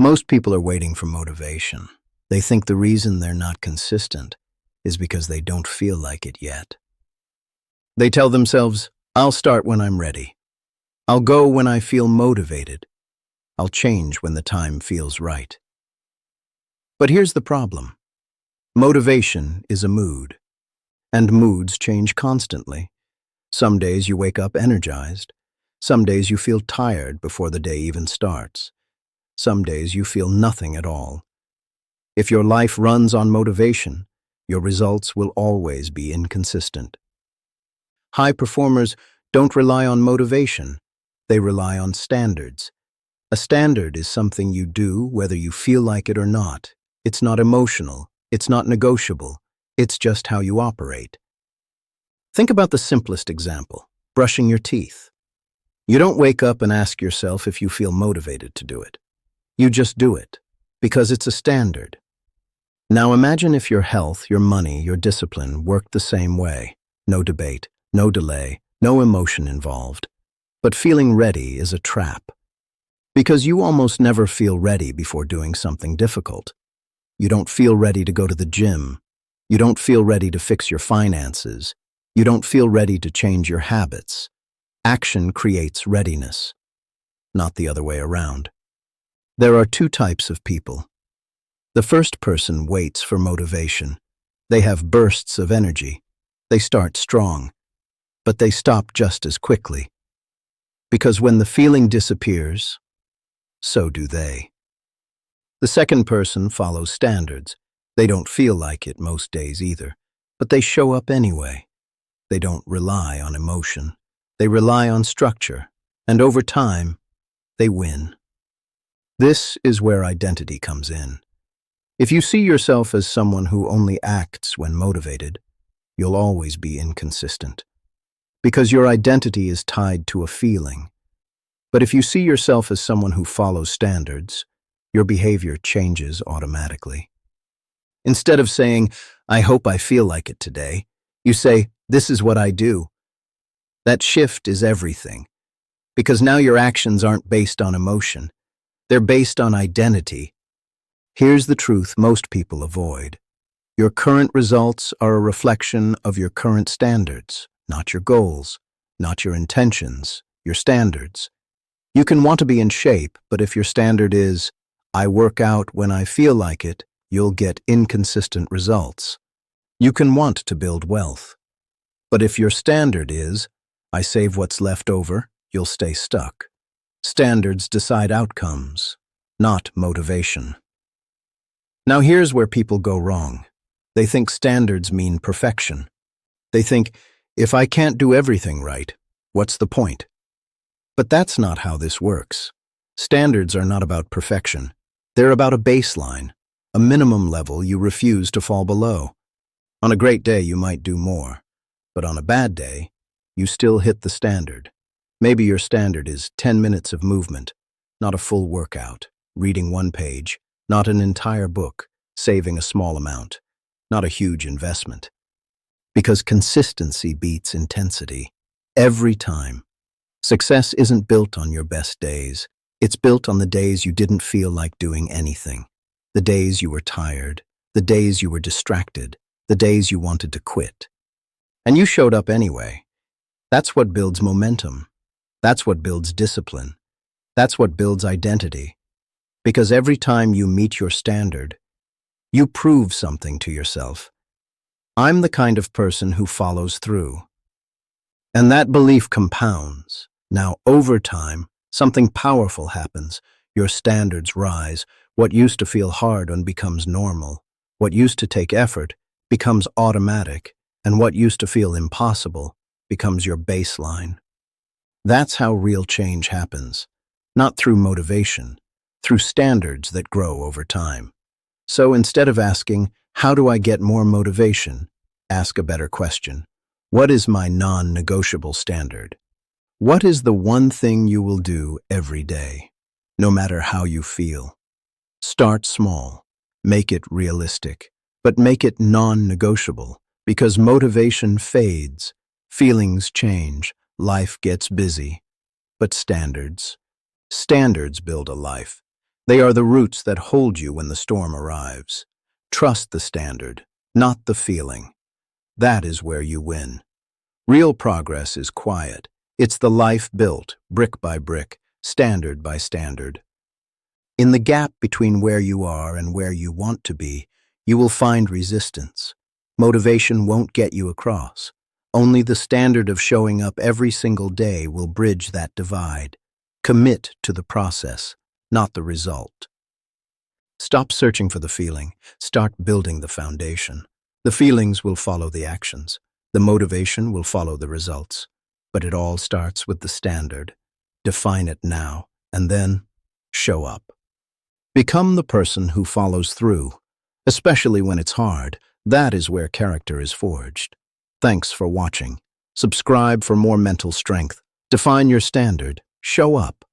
Most people are waiting for motivation. They think the reason they're not consistent is because they don't feel like it yet. They tell themselves, I'll start when I'm ready. I'll go when I feel motivated. I'll change when the time feels right. But here's the problem. Motivation is a mood, and moods change constantly. Some days you wake up energized. Some days you feel tired before the day even starts. Some days you feel nothing at all. If your life runs on motivation, your results will always be inconsistent. High performers don't rely on motivation. They rely on standards. A standard is something you do whether you feel like it or not. It's not emotional. It's not negotiable. It's just how you operate. Think about the simplest example, brushing your teeth. You don't wake up and ask yourself if you feel motivated to do it. You just do it, because it's a standard. Now imagine if your health, your money, your discipline worked the same way. No debate, no delay, no emotion involved. But feeling ready is a trap. Because you almost never feel ready before doing something difficult. You don't feel ready to go to the gym. You don't feel ready to fix your finances. You don't feel ready to change your habits. Action creates readiness, not the other way around. There are two types of people. The first person waits for motivation. They have bursts of energy. They start strong, but they stop just as quickly. Because when the feeling disappears, so do they. The second person follows standards. They don't feel like it most days either, but they show up anyway. They don't rely on emotion. They rely on structure, and over time, they win. This is where identity comes in. If you see yourself as someone who only acts when motivated, you'll always be inconsistent. Because your identity is tied to a feeling. But if you see yourself as someone who follows standards, your behavior changes automatically. Instead of saying, I hope I feel like it today, you say, this is what I do. That shift is everything. Because now your actions aren't based on emotion. They're based on identity. Here's the truth most people avoid. Your current results are a reflection of your current standards, not your goals, not your intentions, your standards. You can want to be in shape, but if your standard is, I work out when I feel like it, you'll get inconsistent results. You can want to build wealth. But if your standard is, I save what's left over, you'll stay stuck. Standards decide outcomes, not motivation. Now here's where people go wrong. They think standards mean perfection. They think, if I can't do everything right, what's the point? But that's not how this works. Standards are not about perfection. They're about a baseline, a minimum level you refuse to fall below. On a great day, you might do more. But on a bad day, you still hit the standard. Maybe your standard is 10 minutes of movement, not a full workout, reading one page, not an entire book, saving a small amount, not a huge investment. Because consistency beats intensity. Every time. Success isn't built on your best days. It's built on the days you didn't feel like doing anything. The days you were tired. The days you were distracted. The days you wanted to quit. And you showed up anyway. That's what builds momentum. That's what builds discipline. That's what builds identity. Because every time you meet your standard, you prove something to yourself. I'm the kind of person who follows through. And that belief compounds. Now, over time, something powerful happens. Your standards rise. What used to feel hard becomes normal. What used to take effort becomes automatic. And what used to feel impossible becomes your baseline. That's how real change happens. Not through motivation, through standards that grow over time. So instead of asking, how do I get more motivation? Ask a better question. What is my non-negotiable standard? What is the one thing you will do every day, no matter how you feel? Start small. Make it realistic, but make it non-negotiable, because motivation fades, feelings change, life gets busy. But standards build a life. They are the roots that hold you when the storm arrives. Trust the standard, not the feeling. That is where you win. Real progress is quiet. It's the life built, brick by brick, standard by standard. In the gap between where you are and where you want to be, you will find resistance. Motivation won't get you across. Only the standard of showing up every single day will bridge that divide. Commit to the process, not the result. Stop searching for the feeling. Start building the foundation. The feelings will follow the actions. The motivation will follow the results. But it all starts with the standard. Define it now, and then show up. Become the person who follows through, especially when it's hard. That is where character is forged. Thanks for watching. Subscribe for more mental strength. Define your standard. Show up.